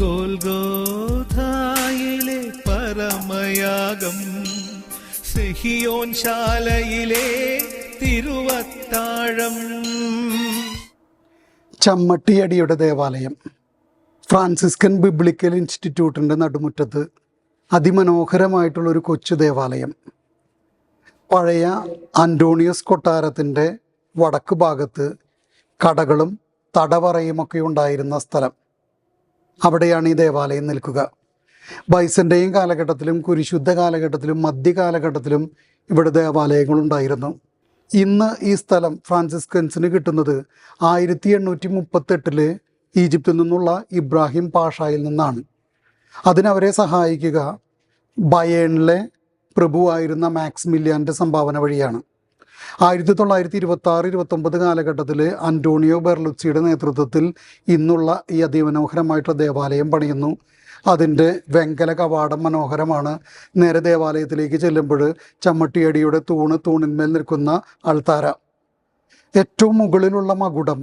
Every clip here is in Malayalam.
ഗോൽഗോഥായിലെ പരമയാഗം, സിഹിയോൻ ശാലയിലെ തിരുവത്താഴം. ചമ്മട്ടിയടിയുടെ ദേവാലയം ഫ്രാൻസിസ്കൻ ബിബ്ലിക്കൽ ഇൻസ്റ്റിറ്റ്യൂട്ടിൻ്റെ നടുമുറ്റത്ത് അതിമനോഹരമായിട്ടുള്ളൊരു കൊച്ചു ദേവാലയം. പഴയ അന്റോണിയസ് കൊട്ടാരത്തിൻ്റെ വടക്ക് ഭാഗത്ത് കടകളും തടവറയുമൊക്കെ ഉണ്ടായിരുന്ന സ്ഥലം. അവിടെയാണ് ഈ ദേവാലയം നിൽക്കുക. ബൈസൻ്റെയും കാലഘട്ടത്തിലും കുരിശുദ്ധ കാലഘട്ടത്തിലും മധ്യകാലഘട്ടത്തിലും ഇവിടെ ദേവാലയങ്ങളുണ്ടായിരുന്നു. ഇന്ന് ഈ സ്ഥലം ഫ്രാൻസിസ്കൻസിന് കിട്ടുന്നത് 1838 ഈജിപ്തിൽ നിന്നുള്ള ഇബ്രാഹിം പാഷായിൽ നിന്നാണ്. അതിനവരെ സഹായിക്കുക ബയേണിലെ പ്രഭുവായിരുന്ന മാക്സിമിലിയാൻ്റെ സംഭാവന വഴിയാണ്. 1926-29 കാലഘട്ടത്തിൽ അന്റോണിയോ ബെർലുച്ചിയുടെ നേതൃത്വത്തിൽ ഇന്നുള്ള ഈ അതിമനോഹരമായിട്ടുള്ള ദേവാലയം പണിയുന്നു. അതിൻ്റെ വെങ്കല കവാടം മനോഹരമാണ്. നേരെ ദേവാലയത്തിലേക്ക് ചെല്ലുമ്പോൾ ചമ്മട്ടിയടിയുടെ തൂണിന്മേൽ നിൽക്കുന്ന അൾത്താര. ഏറ്റവും മുകളിലുള്ള മകുടം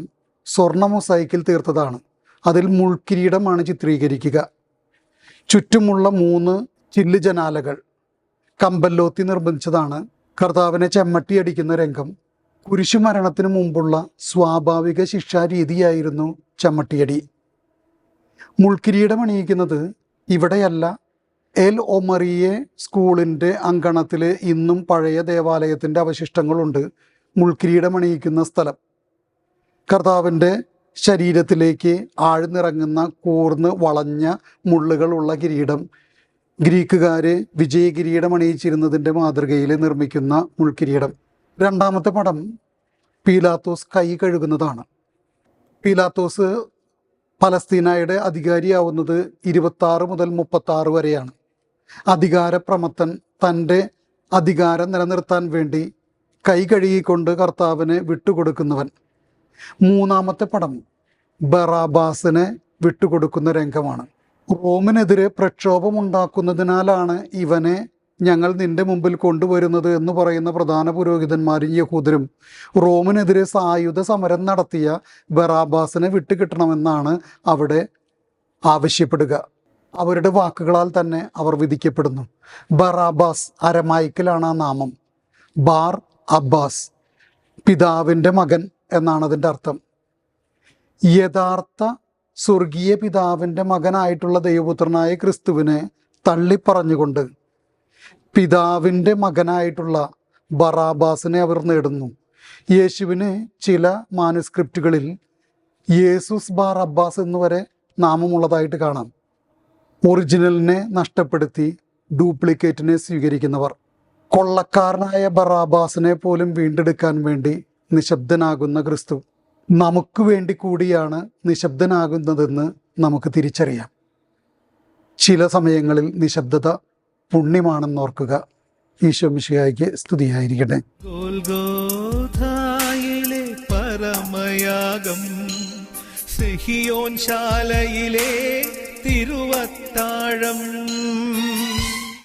സ്വർണ്ണ മൊസൈക്കിൽ തീർത്തതാണ്. അതിൽ മുൾക്കിരീടമാണ് ചിത്രീകരിക്കുക. ചുറ്റുമുള്ള 3 ചില്ല് ജനാലകൾ കമ്പല്ലോത്തി നിർമ്മിച്ചതാണ്. കർത്താവിനെ ചെമ്മട്ടിയടിക്കുന്ന രംഗം കുരിശുമരണത്തിന് മുമ്പുള്ള സ്വാഭാവിക ശിക്ഷാരീതിയായിരുന്നു ചമ്മട്ടിയടി. മുൾക്കിരീടം അണിയിക്കുന്നത് ഇവിടെയല്ല, എൽ ഒമറിയെ സ്കൂളിൻ്റെ അങ്കണത്തിൽ ഇന്നും പഴയ ദേവാലയത്തിൻ്റെ അവശിഷ്ടങ്ങളുണ്ട്. മുൾക്കിരീടം അണിയിക്കുന്ന സ്ഥലം കർത്താവിൻ്റെ ശരീരത്തിലേക്ക് ആഴ്ന്നിറങ്ങുന്ന കൂർന്ന് വളഞ്ഞ മുള്ളുകളുള്ള കിരീടം ഗ്രീക്കുകാർ വിജയകിരീടം അണിയിച്ചിരുന്നതിൻ്റെ മാതൃകയിൽ നിർമ്മിക്കുന്ന മുൾക്കിരീടം. രണ്ടാമത്തെ പടം പീലാത്തോസ് കൈ കഴുകുന്നതാണ്. പീലാത്തോസ് പലസ്തീനയുടെ അധികാരിയാവുന്നത് 26 മുതൽ 36 വരെയാണ്. അധികാരപ്രമത്തൻ തൻ്റെ അധികാരം നിലനിർത്താൻ വേണ്ടി കൈ കഴുകിക്കൊണ്ട് കർത്താവിനെ വിട്ടുകൊടുക്കുന്നവൻ. മൂന്നാമത്തെ പടം ബറാബാസിനെ വിട്ടുകൊടുക്കുന്ന രംഗമാണ്. റോമിനെതിരെ പ്രക്ഷോഭമുണ്ടാക്കുന്നതിനാലാണ് ഇവനെ ഞങ്ങൾ നിന്റെ മുമ്പിൽ കൊണ്ടുവരുന്നത് എന്ന് പറയുന്ന പ്രധാന പുരോഹിതന്മാരും യഹൂദരും റോമിനെതിരെ സായുധ സമരം നടത്തിയ ബറാബാസിനെ വിട്ടുകിട്ടണമെന്നാണ് അവിടെ ആവശ്യപ്പെടുക. അവരുടെ വാക്കുകളാൽ തന്നെ അവർ വിധിക്കപ്പെടുന്നു. ബറാബാസ് അരമായിക്കലാണ് ആ നാമം. ബാർ അബ്ബാസ്, പിതാവിൻ്റെ മകൻ എന്നാണ് അതിൻ്റെ അർത്ഥം. യഥാർത്ഥ സ്വർഗീയ പിതാവിൻ്റെ മകനായിട്ടുള്ള ദൈവപുത്രനായ ക്രിസ്തുവിനെ തള്ളിപ്പറഞ്ഞുകൊണ്ട് പിതാവിൻ്റെ മകനായിട്ടുള്ള ബറാബാസിനെ അവർ നേടുന്നു. യേശുവിന് ചില മാനുസ്ക്രിപ്റ്റുകളിൽ യേസുസ് ബാർ അബ്ബാസ് എന്നുവരെ നാമമുള്ളതായിട്ട് കാണാം. ഒറിജിനലിനെ നഷ്ടപ്പെടുത്തി ഡ്യൂപ്ലിക്കേറ്റിനെ സ്വീകരിക്കുന്നവർ. കൊള്ളക്കാരനായ ബറാബാസിനെ പോലും വീണ്ടെടുക്കാൻ വേണ്ടി നിശബ്ദനാകുന്ന ക്രിസ്തു നമുക്ക് വേണ്ടി കൂടിയാണ് നിശബ്ദനാകുന്നതെന്ന് നമുക്ക് തിരിച്ചറിയാം. ചില സമയങ്ങളിൽ നിശബ്ദത പുണ്യമാണെന്നോർക്കുക. ഈശോ മിശിഹായ്ക്ക് സ്തുതിയായിരിക്കട്ടെ. ഗോൽഗോഥായിലെ പരമയാഗം, സിഹിയോൻ ശാലയിലെ തിരുവത്താഴം.